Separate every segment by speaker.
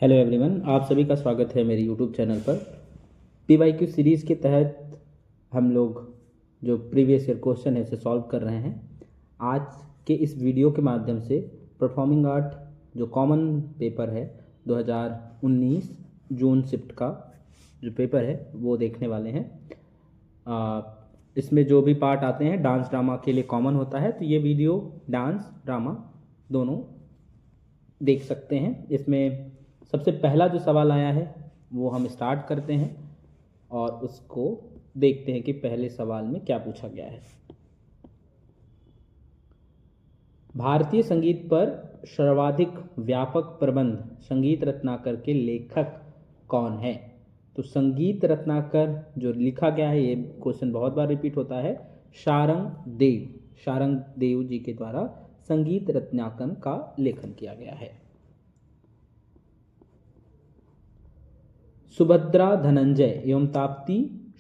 Speaker 1: Hello everyone, आप सभी का स्वागत है मेरे यूट्यूब चैनल पर। PYQ सीरीज़ के तहत हम लोग जो प्रीवियस ईयर क्वेश्चन है उसे सॉल्व कर रहे हैं। आज के इस वीडियो के माध्यम से परफॉर्मिंग आर्ट जो कॉमन पेपर है 2019 जून शिफ्ट का जो पेपर है वो देखने वाले हैं। इसमें जो भी पार्ट आते हैं डांस ड्रामा के लिए कॉमन होता है, तो ये वीडियो डांस ड्रामा दोनों देख सकते हैं। इसमें सबसे पहला जो सवाल आया है वो हम स्टार्ट करते हैं और उसको देखते हैं कि पहले सवाल में क्या पूछा गया है। भारतीय संगीत पर सर्वाधिक व्यापक प्रबंध संगीत रत्नाकर के लेखक कौन है? तो संगीत रत्नाकर जो लिखा गया है, ये क्वेश्चन बहुत बार रिपीट होता है, शारंग देव जी के द्वारा संगीत रत्नाकर का लेखन किया गया है। सुभद्रा धनंजय एवं ताप्ती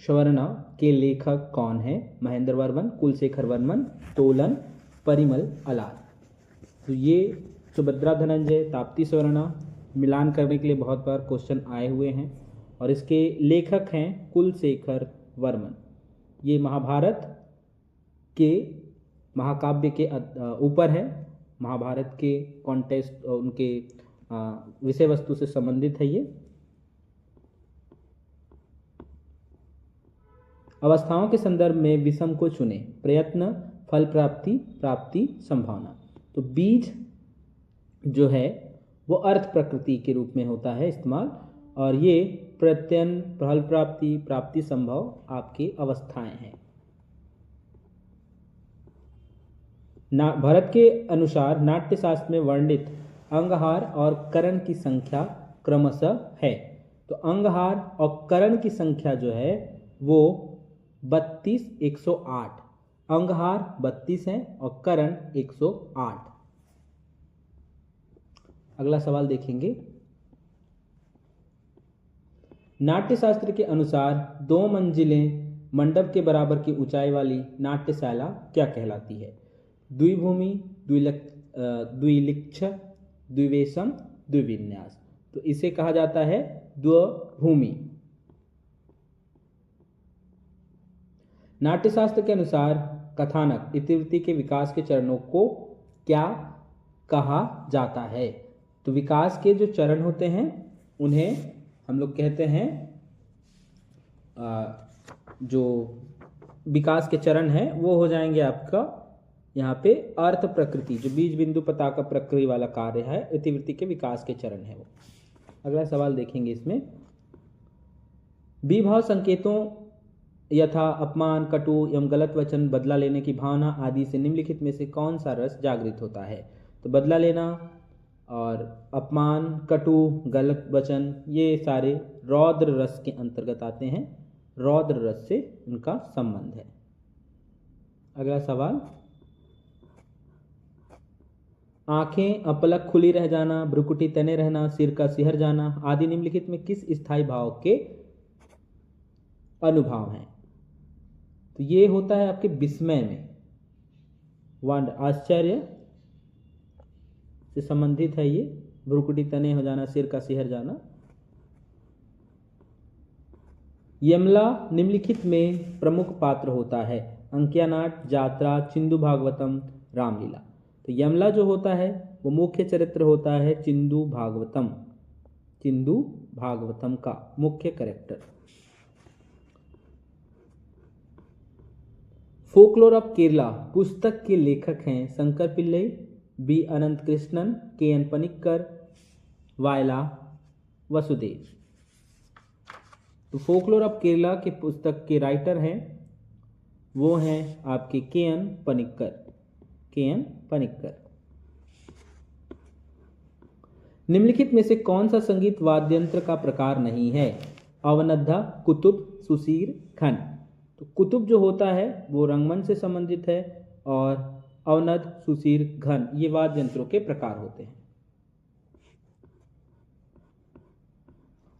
Speaker 1: स्वर्णा के लेखक कौन है? महेंद्र वर्मन, कुलशेखर वर्मन, तोलन, परिमल अलाल। तो ये सुभद्रा धनंजय, ताप्ती स्वर्णा मिलान करने के लिए बहुत बार क्वेश्चन आए हुए हैं और इसके लेखक हैं कुलशेखर वर्मन। ये महाभारत के महाकाव्य के ऊपर है, महाभारत के कॉन्टेक्स्ट उनके विषय वस्तु से संबंधित है। ये अवस्थाओं के संदर्भ में विषम को चुने। प्रयत्न, फल प्राप्ति, प्राप्ति, संभावना। तो बीज जो है वो अर्थ प्रकृति के रूप में होता है इस्तेमाल, और ये प्रत्यन, फल प्राप्ति, प्राप्ति, संभव आपकी अवस्थाएं हैं। भरत के अनुसार नाट्यशास्त्र में वर्णित अंगहार और करण की संख्या क्रमशः है। तो अंगहार और करण की संख्या जो है वो 32, 108। अंगहार 32 है और करण 108। अगला सवाल देखेंगे। नाट्यशास्त्र के अनुसार 2 मंजिलें मंडप के बराबर की ऊंचाई वाली नाट्यशाला क्या कहलाती है? द्विभूमि, द्विलिक्ष, द्विवेशम, द्विविन्यास। तो इसे कहा जाता है द्विभूमि। नाट्यशास्त्र के अनुसार कथानक इतिवृत्ति के विकास के चरणों को क्या कहा जाता है? तो विकास के जो चरण होते हैं उन्हें हम लोग कहते हैं, जो विकास के चरण हैं वो हो जाएंगे आपका यहाँ पे अर्थ प्रकृति, जो बीज बिंदु पताका प्रक्रिया वाला कार्य है, इतिवृत्ति के विकास के चरण है वो। अगला सवाल देखेंगे। इसमें विभाव संकेतों यथा अपमान, कटु एवं गलत वचन, बदला लेने की भावना आदि से निम्नलिखित में से कौन सा रस जागृत होता है? तो बदला लेना और अपमान, कटु, गलत वचन ये सारे रौद्र रस के अंतर्गत आते हैं। रौद्र रस से उनका संबंध है। अगला सवाल, आंखें अपलक खुली रह जाना, भ्रुकुटी तने रहना, सिर का सिहर जाना आदि निम्नलिखित में किस स्थायी भाव के अनुभाव हैं? तो ये होता है आपके विस्मय में, वंडर, आश्चर्य से संबंधित है ये। भ्रुकुटी तने हो जाना, सिर का सिहर जाना। यमला निम्नलिखित में प्रमुख पात्र होता है? अंकिया नाट, जात्रा, चिंदू भागवतम, रामलीला। तो यमला जो होता है वो मुख्य चरित्र होता है चिंदू भागवतम का मुख्य कैरेक्टर। फोकलोर ऑफ केरला पुस्तक के लेखक हैं शंकर पिल्लई, बी अनंत कृष्णन, KN पनिक्कर, वायला वसुदेव। तो फोकलोर ऑफ केरला के पुस्तक के राइटर हैं वो हैं आपके KN पनिक्कर। निम्नलिखित में से कौन सा संगीत वाद्यंत्र का प्रकार नहीं है? अवनद्धा, कुतुब, सुसीर, खन। तो कुतुब जो होता है वो रंगमंच से संबंधित है और अवनद, सुसीर, घन ये वाद्य यंत्रों के प्रकार होते हैं।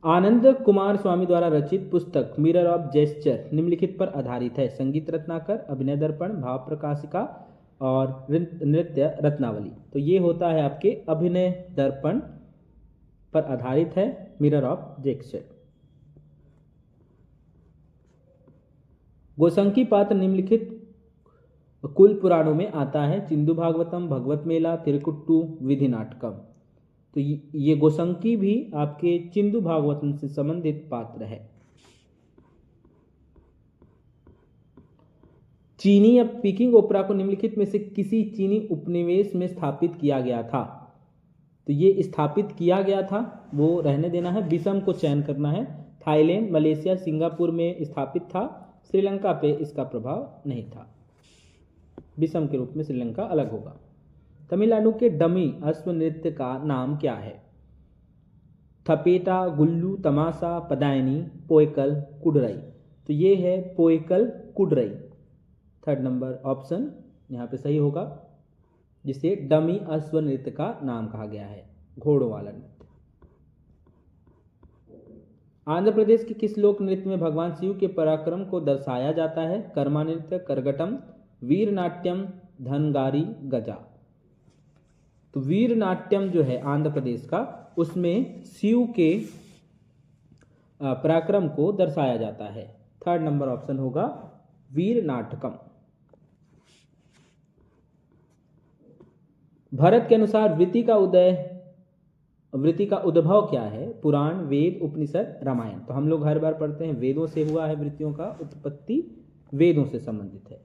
Speaker 1: आनंद कुमार स्वामी द्वारा रचित पुस्तक मिरर ऑफ जेस्चर निम्नलिखित पर आधारित है? संगीत रत्नाकर, अभिनय दर्पण, भाव प्रकाशिका और नृत्य रत्नावली। तो ये होता है आपके अभिनय दर्पण पर आधारित है, मिरर ऑफ जेक्शेट। गोसंकी पात्र निम्नलिखित कुल पुराणों में आता है, चिंदू भागवतम, भगवत मेला, तिरुकुट्टू, विधि नाटकम। तो ये गोसंकी भी आपके चिंदू भागवतम से संबंधित पात्र है। चीनी या पीकिंग ओपेरा को निम्नलिखित में से किसी चीनी उपनिवेश में स्थापित किया गया था। तो ये स्थापित किया गया था, वो रहने देना है, विषम को चयन करना है। थाईलैंड, मलेशिया, सिंगापुर में स्थापित था, श्रीलंका पे इसका प्रभाव नहीं था। विषम के रूप में श्रीलंका अलग होगा। तमिलनाडु के डमी अश्व नृत्य का नाम क्या है? थपेटा, गुल्लू, तमाशा, पदायनी, पोयकल, कुडरई। तो ये है पोयकल कुडरई। 3rd नंबर ऑप्शन यहाँ पे सही होगा, जिसे डमी अश्व नृत्य का नाम कहा गया है, घोड़ों वाला नृत्य। आंध्र प्रदेश के किस लोक नृत्य में भगवान शिव के पराक्रम को दर्शाया जाता है? कर्मा नृत्य, करगटम, वीर नाट्यम, धनगारी, गजा। तो वीर नाट्यम जो है आंध्र प्रदेश का, उसमें शिव के पराक्रम को दर्शाया जाता है। 3rd नंबर ऑप्शन होगा वीर नाटकम। भरत के अनुसार वृत्ति का उद्भव क्या है? पुराण, वेद, उपनिषद, रामायण। तो हम लोग हर बार पढ़ते हैं वेदों से हुआ है, वृत्तियों का उत्पत्ति वेदों से संबंधित है।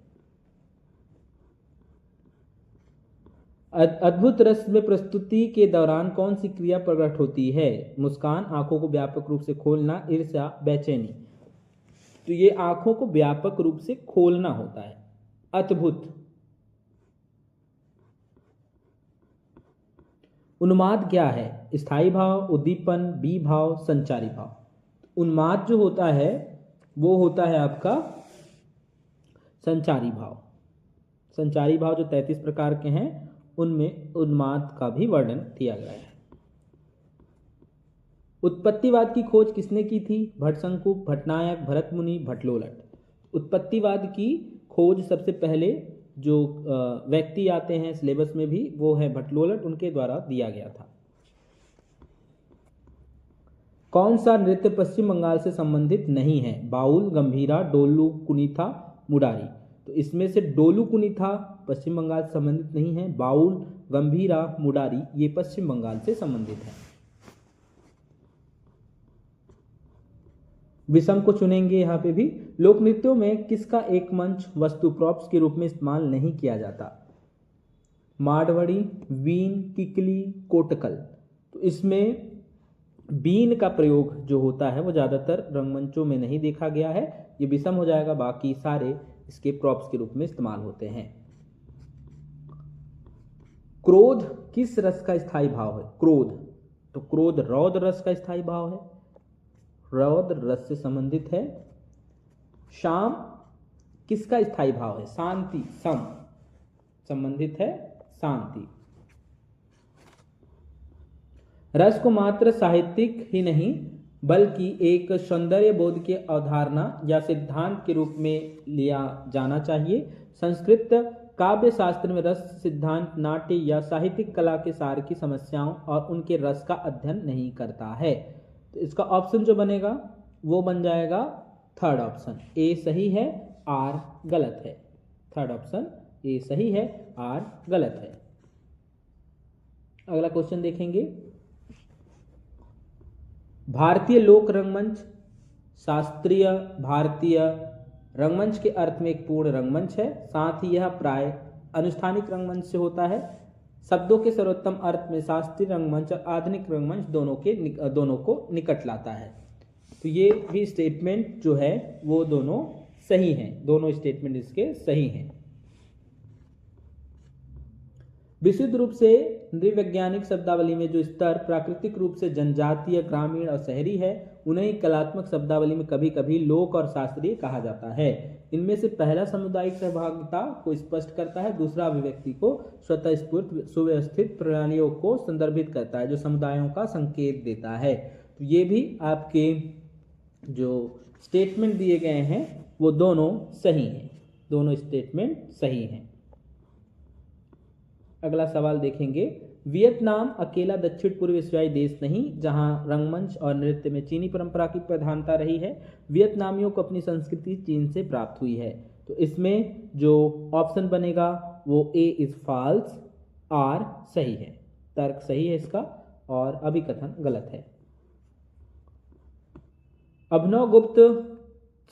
Speaker 1: अद्भुत रस में प्रस्तुति के दौरान कौन सी क्रिया प्रकट होती है? मुस्कान, आंखों को व्यापक रूप से खोलना, ईर्ष्या, बेचैनी। तो ये आंखों को व्यापक रूप से खोलना होता है। अद्भुत। उन्माद क्या है? स्थायी भाव, उद्दीपन, बी भाव, संचारी भाव। उन्माद जो होता है वो होता है आपका संचारी भाव। संचारी भाव जो 33 प्रकार के हैं उनमें उन्माद का भी वर्णन किया गया है। उत्पत्तिवाद की खोज किसने की थी? भट्टशंकु, भट्टनायक, भरत मुनि, भट्टलोलट। उत्पत्तिवाद की खोज सबसे पहले जो व्यक्ति आते हैं सिलेबस में भी, वो है भट्टलोलट, उनके द्वारा दिया गया था। कौन सा नृत्य पश्चिम बंगाल से संबंधित नहीं है? बाउल, गंभीरा, डोलू कुनीथा, मुडारी। तो इसमें से डोलू कुनीथा पश्चिम बंगाल से संबंधित नहीं है, बाउल, गंभीरा, मुडारी ये पश्चिम बंगाल से संबंधित है। विषम को चुनेंगे यहाँ पे भी। लोक नृत्यों में किसका एक मंच वस्तु प्रॉप्स के रूप में इस्तेमाल नहीं किया जाता? मारवाड़ी, वीन, किकली, कोटकल। तो इसमें बीन का प्रयोग जो होता है वो ज्यादातर रंगमंचों में नहीं देखा गया है, ये विषम हो जाएगा। बाकी सारे इसके प्रॉप्स के रूप में इस्तेमाल होते हैं। क्रोध किस रस का स्थायी भाव है? क्रोध, तो क्रोध रौद्र रस का स्थायी भाव है, रौद्र रस से संबंधित है। शाम किसका स्थायी भाव है? शांति, सम, संबंधित है शांति। रस को मात्र साहित्यिक ही नहीं बल्कि एक सौंदर्य बोध की अवधारणा या सिद्धांत के रूप में लिया जाना चाहिए। संस्कृत काव्य शास्त्र में रस सिद्धांत नाट्य या साहित्यिक कला के सार की समस्याओं और उनके रस का अध्ययन नहीं करता है। तो इसका ऑप्शन जो बनेगा वो बन जाएगा 3rd ऑप्शन, ए सही है, आर गलत है। 3rd ऑप्शन ए सही है, आर गलत है। अगला क्वेश्चन देखेंगे। भारतीय लोक रंगमंच शास्त्रीय भारतीय रंगमंच के अर्थ में एक पूर्ण रंगमंच है, साथ ही यह प्राय अनुष्ठानिक रंगमंच से होता है। शब्दों के सर्वोत्तम अर्थ में शास्त्रीय रंगमंच और आधुनिक रंगमंच दोनों को निकट लाता है। तो ये भी स्टेटमेंट जो है वो दोनों सही हैं, दोनों स्टेटमेंट इसके सही हैं। विशुद्ध रूप से नृवैज्ञानिक शब्दावली में जो स्तर प्राकृतिक रूप से जनजातीय, ग्रामीण और शहरी है, उन्हें कलात्मक शब्दावली में कभी कभी लोक और शास्त्रीय कहा जाता है। इनमें से पहला सामुदायिक सहभागिता को स्पष्ट करता है, दूसरा अभिव्यक्ति को स्वतःस्फूर्त सुव्यवस्थित प्रणालियों को संदर्भित करता है जो समुदायों का संकेत देता है। तो ये भी आपके जो स्टेटमेंट दिए गए हैं वो दोनों सही हैं, दोनों स्टेटमेंट सही हैं। अगला सवाल देखेंगे। वियतनाम अकेला दक्षिण पूर्व एशियाई देश नहीं जहां रंगमंच और नृत्य में चीनी परंपरा की प्रधानता रही है। वियतनामियों को अपनी संस्कृति चीन से प्राप्त हुई है। तो इसमें जो ऑप्शन बनेगा वो ए इज फॉल्स, आर सही है, तर्क सही है इसका और अभिकथन गलत है। अभिनवगुप्त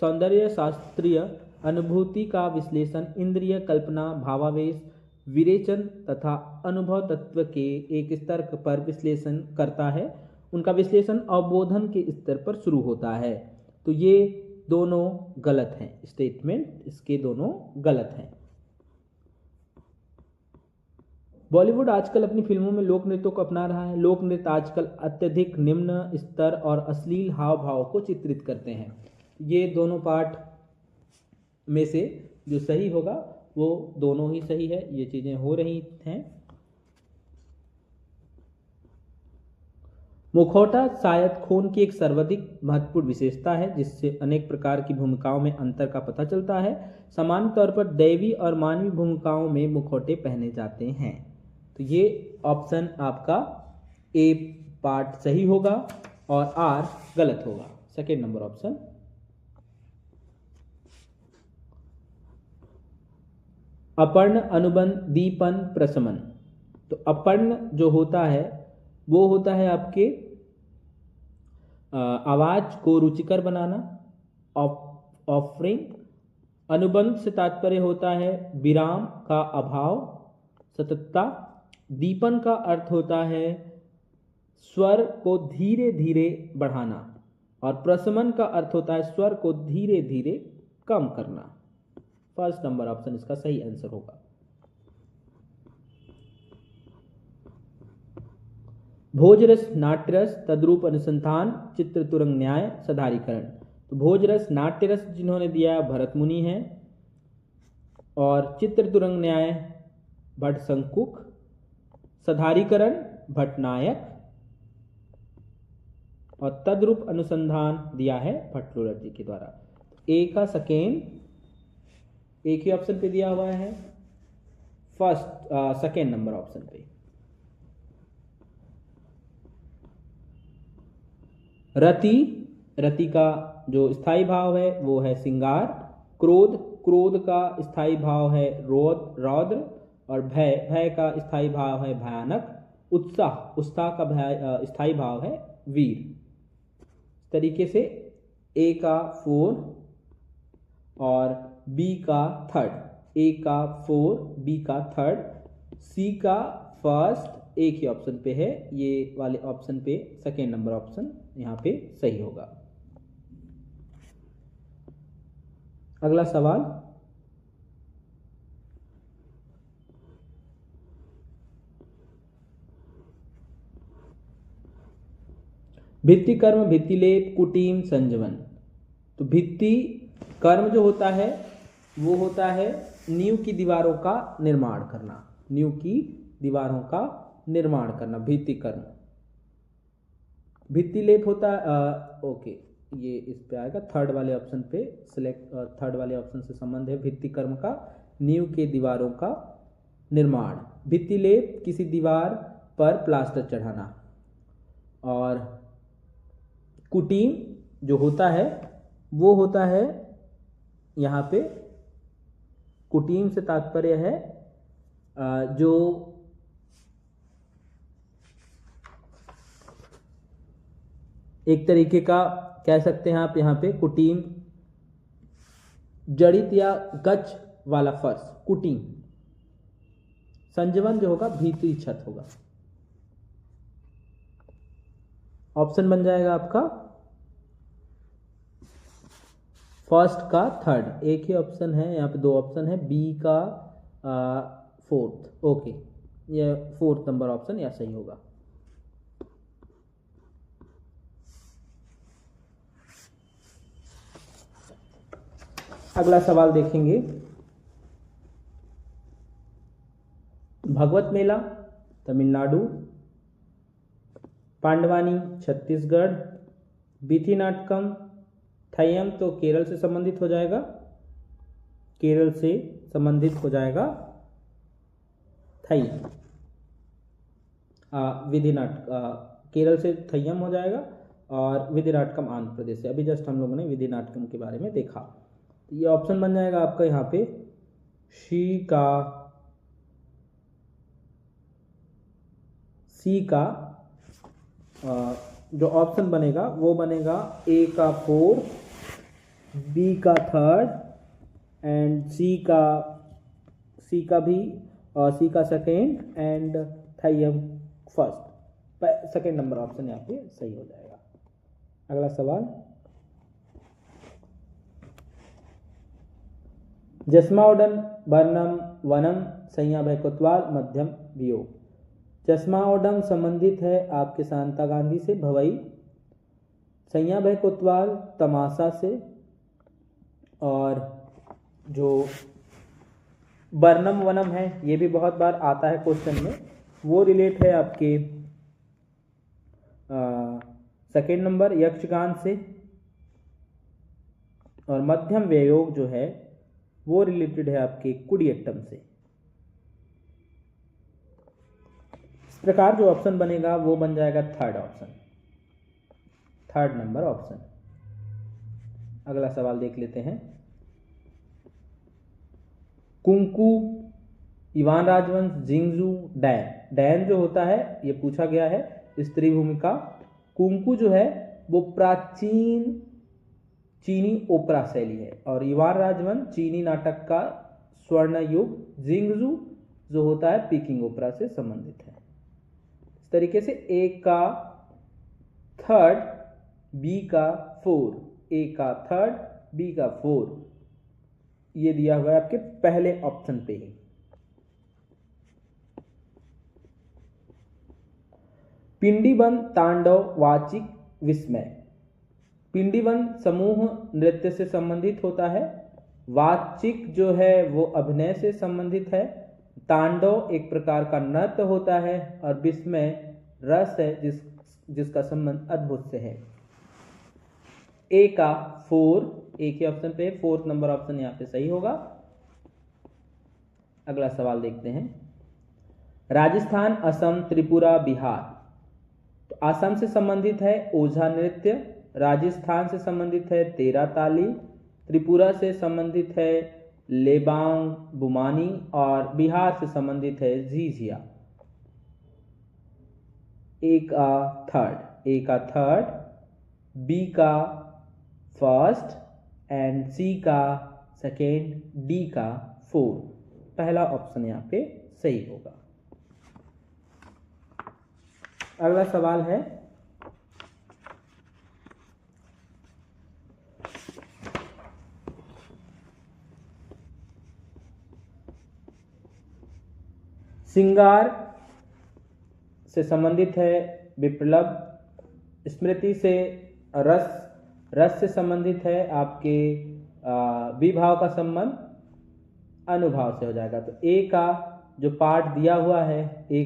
Speaker 1: सौंदर्य शास्त्रीय अनुभूति का विश्लेषण इंद्रिय, कल्पना, भावावेश, विरेचन तथा अनुभव तत्व के एक स्तर पर विश्लेषण करता है। उनका विश्लेषण अवबोधन के स्तर पर शुरू होता है। तो ये दोनों गलत हैं, स्टेटमेंट इसके दोनों गलत हैं। बॉलीवुड आजकल अपनी फिल्मों में लोक नृत्यों को अपना रहा है। लोक नृत्य आजकल अत्यधिक निम्न स्तर और अश्लील हाव भाव को चित्रित करते हैं। ये दोनों पार्ट में से जो सही होगा वो दोनों ही सही है, ये चीजें हो रही हैं। मुखौटा शायद खून की एक सर्वाधिक महत्वपूर्ण विशेषता है जिससे अनेक प्रकार की भूमिकाओं में अंतर का पता चलता है। सामान्य तौर पर दैवी और मानवीय भूमिकाओं में मुखौटे पहने जाते हैं। तो ये ऑप्शन आपका ए पार्ट सही होगा और आर गलत होगा, सेकेंड नंबर ऑप्शन। अपर्ण, अनुबंध, दीपन, प्रशमन। तो अपर्ण जो होता है वो होता है आपके आवाज को रुचिकर बनाना, ऑफरिंग। अनुबंध से तात्पर्य होता है विराम का अभाव, सततता। दीपन का अर्थ होता है स्वर को धीरे धीरे बढ़ाना और प्रशमन का अर्थ होता है स्वर को धीरे धीरे कम करना। फर्स्ट नंबर ऑप्शन इसका सही आंसर होगा। भोजरस, नाट्यरस, तद्रूप अनुसंधान, चित्र तुरंग न्याय, सधारीकरण। तो भोजरस नाट्यरस जिन्होंने दिया भरत मुनि हैं और चित्र तुरंग न्याय भट्ट शंकुक, सधारीकरण भट्टनायक और तद्रूप अनुसंधान दिया है भट्टलोलर जी के द्वारा। ए का सेकेंड एक ही ऑप्शन पे दिया हुआ है, फर्स्ट सेकेंड नंबर ऑप्शन पे। रति, रति का जो स्थायी भाव है वो है श्रृंगार। क्रोध, क्रोध का स्थायी भाव है रौद्र और भय, भय का स्थायी भाव है भयानक। उत्साह, उत्साह का स्थायी भाव है वीर। इस तरीके से ए का 4 और बी का 3rd, ए का 4, बी का 3rd, सी का फर्स्ट एक ही ऑप्शन पे है, ये वाले ऑप्शन पे सेकेंड नंबर ऑप्शन यहां पे सही होगा। अगला सवाल, भित्ति कर्म, भित्तिलेप, कुटीम, संजवन। तो भित्ति कर्म जो होता है वो होता है नींव की दीवारों का निर्माण करना, नींव की दीवारों का निर्माण करना भित्ति कर्म। भित्तिलेप होता ओके, ये इस पे आएगा 3rd वाले ऑप्शन पे सिलेक्ट, 3rd वाले ऑप्शन से संबंध है भित्ति कर्म का, नींव के दीवारों का निर्माण। भित्तिलेप किसी दीवार पर प्लास्टर चढ़ाना। और कुटीम जो होता है वो होता है यहाँ पे कुटीम से तात्पर्य है जो एक तरीके का कह सकते हैं आप यहाँ पे कुटीम जड़ित या गच वाला फर्श, कुटीम। संजवन जो होगा भीतरी छत होगा। ऑप्शन बन जाएगा आपका फर्स्ट का 3rd, एक ही ऑप्शन है यहाँ पे, 2 ऑप्शन है, बी का 4th, ओके, ये 4th नंबर ऑप्शन या सही होगा। अगला सवाल देखेंगे, भगवत मेला तमिलनाडु, पांडवानी छत्तीसगढ़, बीथीनाटकम थयम तो केरल से संबंधित हो जाएगा, केरल से संबंधित हो जाएगा थई। विधिनाटकम केरल से थय्यम हो जाएगा, और विधिनाटकम आंध्र प्रदेश से। अभी जस्ट हम लोगों ने विधिनाटकम के बारे में देखा। तो ये ऑप्शन बन जाएगा आपका यहाँ पे सी का जो ऑप्शन बनेगा वो बनेगा ए का 4, बी का 3rd एंड सी का भी सी का 2nd and Theyyam 1st। 2nd number option यहाँ पे सही हो जाएगा। अगला सवाल, जस्माओडन वर्णम वनम संज्ञा भय कोतवाल मध्यम वियोग। जस्माओडम संबंधित है आपके शांता गांधी से भवई, संज्ञा भय कोतवाल तमाशा से, और जो वर्णम वनम है ये भी बहुत बार आता है क्वेश्चन में, वो रिलेट है आपके 2nd नंबर यक्षगान से, और मध्यम व्ययोग जो है वो रिलेटेड है आपके कुडियट्टम से। इस प्रकार जो ऑप्शन बनेगा वो बन जाएगा 3rd option, 3rd number option. अगला सवाल देख लेते हैं, कुंकू, इवान राजवंश, जिंगजू, डैन। डैन जो होता है ये पूछा गया है स्त्री भूमिका। कुंकू जो है वो प्राचीन चीनी ओपरा शैली है, और इवान राजवंश चीनी नाटक का स्वर्ण युग। जिंगजू जो होता है पीकिंग ओपरा से संबंधित है। इस तरीके से ए का 3rd, बी का 4, ए का 3rd, बी का 4 ये दिया हुआ है आपके पहले ऑप्शन पे ही। पिंडीवन तांडव वाचिक विस्मय। पिंडीवन समूह नृत्य से संबंधित होता है, वाचिक जो है वो अभिनय से संबंधित है, तांडव एक प्रकार का नृत्य होता है, और विस्मय रस है जिसका संबंध अद्भुत से है। ए का 4, ए के ऑप्शन पे 4th नंबर ऑप्शन यहाँ पे सही होगा। अगला सवाल देखते हैं, राजस्थान, असम, त्रिपुरा, बिहार। तो असम से संबंधित है ओझा नृत्य, राजस्थान से संबंधित है तेरा ताली, त्रिपुरा से संबंधित है लेबांग बुमानी, और बिहार से संबंधित है झिझिया। ए का 3rd, बी का 1st एंड सी का 2nd, डी का 4th। पहला ऑप्शन यहाँ पे सही होगा। अगला सवाल है, श्रृंगार से संबंधित है विप्लव, स्मृति से रस से संबंधित है आपके विभाव का संबंध अनुभाव से हो जाएगा। तो ए का जो पार्ट दिया हुआ है, ए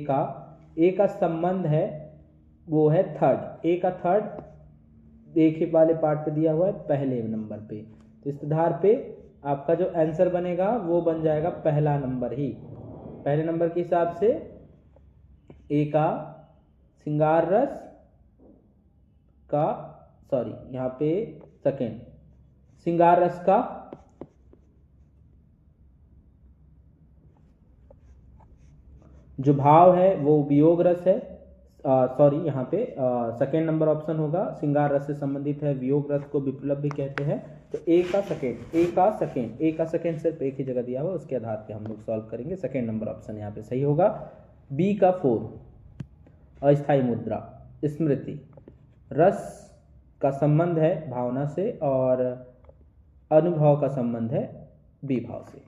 Speaker 1: का संबंध है वो है 3rd, ए का 3rd एक ही वाले पार्ट पे दिया हुआ है पहले नंबर पे। तो इस आधार पे आपका जो आंसर बनेगा वो बन जाएगा पहला नंबर ही। पहले नंबर के हिसाब से ए का श्रृंगार रस का, सॉरी यहाँ पे 2nd, श्रृंगार रस का जो भाव है वो वियोग रस है। सॉरी यहाँ पे 2nd नंबर ऑप्शन होगा, श्रृंगार रस से संबंधित है, वियोग रस को विप्लव भी कहते हैं। तो ए का सेकेंड सिर्फ एक ही जगह दिया हुआ, उसके आधार पे हम लोग सॉल्व करेंगे। 2nd नंबर ऑप्शन यहाँ पे सही होगा। बी का 4 अस्थाई मुद्रा, स्मृति, रस का संबंध है भावना से, और अनुभव का संबंध है विभाव से।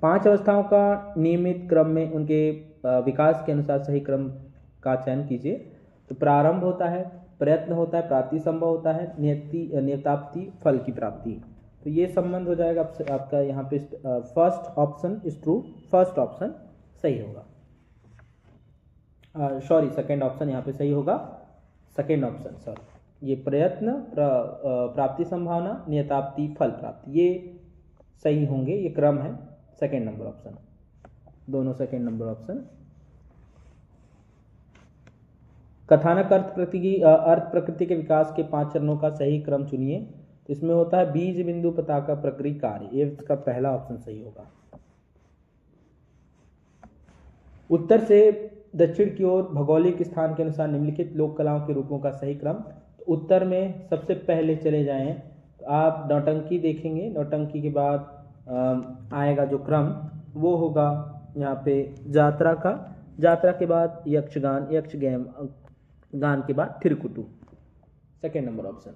Speaker 1: 5 अवस्थाओं का नियमित क्रम में उनके विकास के अनुसार सही क्रम का चयन कीजिए। तो प्रारंभ होता है, प्रयत्न होता है, प्राप्ति संभव होता है, नियताप्ति, फल की प्राप्ति। तो ये संबंध हो जाएगा आपका यहाँ पे first option is true, first option सही होगा। सॉरी 2nd ऑप्शन यहाँ पे सही होगा। 2nd ऑप्शन सॉरी, ये प्रयत्न, प्राप्ति संभावना, नियताप्ति, फल प्राप्ति, ये सही होंगे, ये क्रम है 2nd नंबर ऑप्शन। दोनों सेकंड नंबर ऑप्शन। कथानक अर्थ प्रकृति के विकास के 5 चरणों का सही क्रम चुनिए। तो इसमें होता है बीज बिंदु पताका प्रक्रिया कार्य, ये इसका पहला ऑप्शन सही होगा। उत्तर से दक्षिण की ओर भौगोलिक स्थान के अनुसार निम्नलिखित लोक कलाओं के रूपों का सही क्रम। तो उत्तर में सबसे पहले चले जाएं तो आप नौटंकी देखेंगे, नौटंकी के बाद आएगा जो क्रम वो होगा यहाँ पे जात्रा का, जात्रा के बाद यक्षगान, यक्षगान गान के बाद थिरकुटु, सेकेंड नंबर ऑप्शन।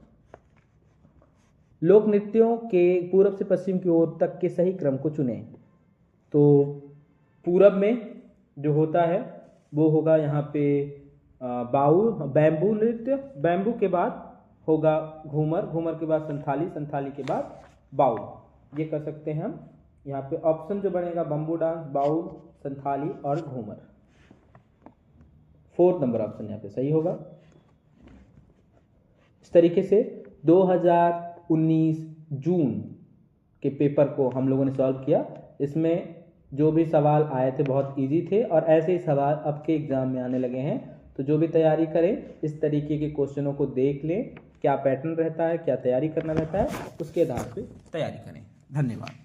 Speaker 1: लोक नृत्यों के पूरब से पश्चिम की ओर तक के सही क्रम को चुनें। तो पूरब में जो होता है वो होगा यहाँ पे बैम्बू नृत्य, बैम्बू के बाद होगा घूमर, घूमर के बाद संथाली, संथाली के बाद बाउल। ये कर सकते हैं हम। यहाँ पे ऑप्शन जो बनेगा बम्बू डांस, बाउल, संथाली और घूमर। 4th नंबर ऑप्शन यहाँ पे सही होगा। इस तरीके से 2019 जून के पेपर को हम लोगों ने सॉल्व किया। इसमें जो भी सवाल आए थे बहुत इजी थे और ऐसे ही सवाल अब के एग्जाम में आने लगे हैं। तो जो भी तैयारी करें इस तरीके के क्वेश्चनों को देख लें, क्या पैटर्न रहता है, क्या तैयारी करना रहता है, उसके आधार पे तैयारी करें। धन्यवाद।